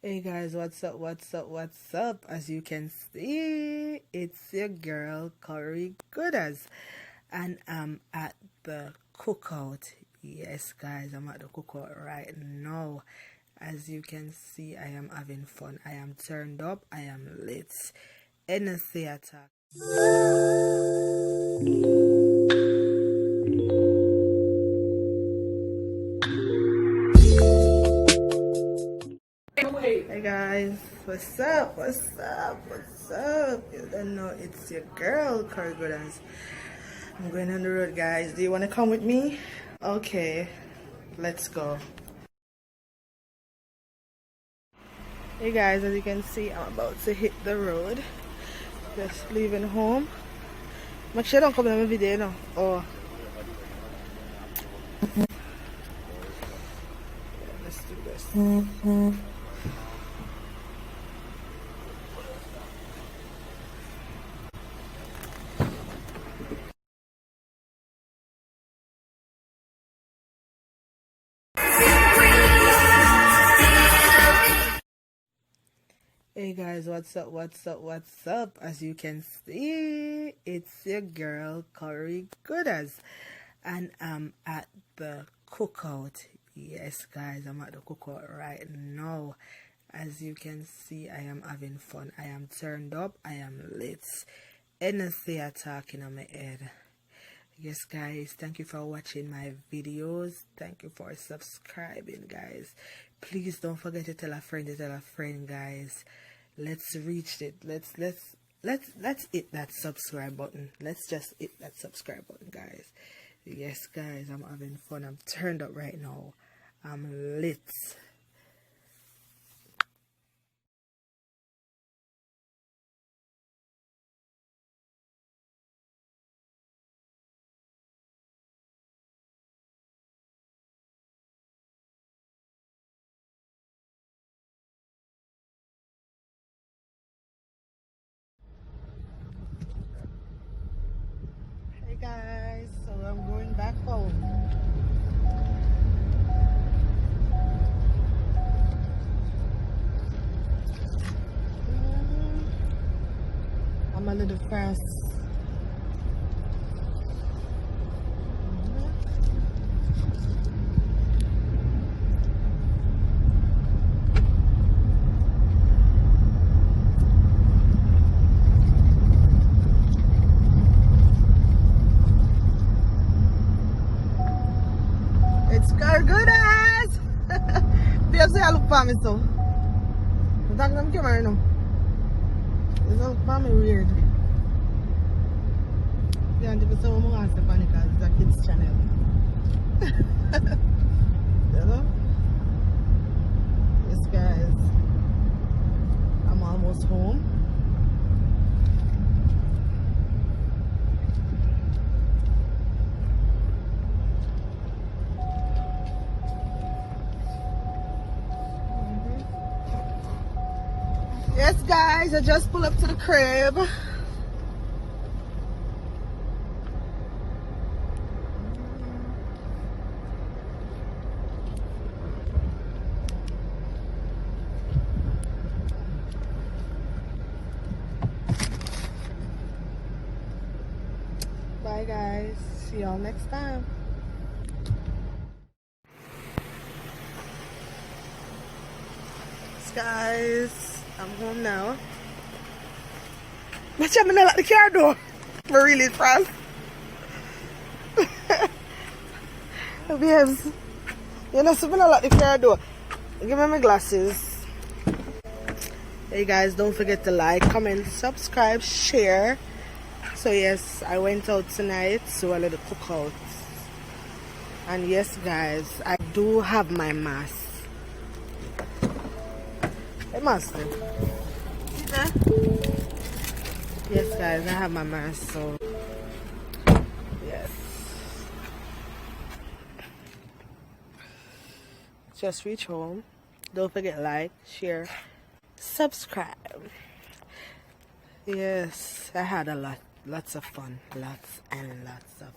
Hey guys, what's up, what's up? As you can see, it's your girl Corey Goodas, and I'm at the cookout. Yes guys, I'm at the cookout right now. As you can see, I am having fun. I am turned up, I am lit. NSA attack. Hey guys, what's up? You don't know it's your girl Corey Goodas. I'm going on the road, guys. Do you want to come with me? Okay, let's go. Hey guys, as you can see, I'm about to hit the road. Just leaving home. Make sure you don't come in my video, no. Oh, let's do this. Hey guys, what's up? As you can see, it's your girl Corey Goodas, and I'm at the cookout. Yes guys, I'm at the cookout right now. As you can see, I am having fun. I am turned up, I am lit. NSA attacking on my head. Yes guys, thank you for watching my videos. Thank you for subscribing, guys. Please don't forget to tell a friend, guys. Let's reach it. Let's hit that subscribe button. Let's just hit that subscribe button, guys. Yes guys, I'm having fun. I'm turned up right now. I'm lit. Hey guys, so I'm going back home. I'm a little fast. It's good as. Pienso ya look for me so. I'm talking to the camera now. It's look for me weird. Yeah, and if someone wants to panic, it's a kids channel. You know? Yes guys, I'm almost home. Yes guys, I just pulled up to the crib. Bye guys, see y'all next time. Guys, I'm home now. But I'm gonna lock the car door. We're really fast. Babes, you're not supposed to lock the car door. Give me my glasses. Hey guys, don't forget to like, comment, subscribe, share. So yes, I went out tonight to a little cookout. And yes guys, I do have my mask. Hey master. Yes guys, I have my mask, so yes. Just reach home. Don't forget like, share, subscribe. Yes, I had lots of fun. Lots and lots of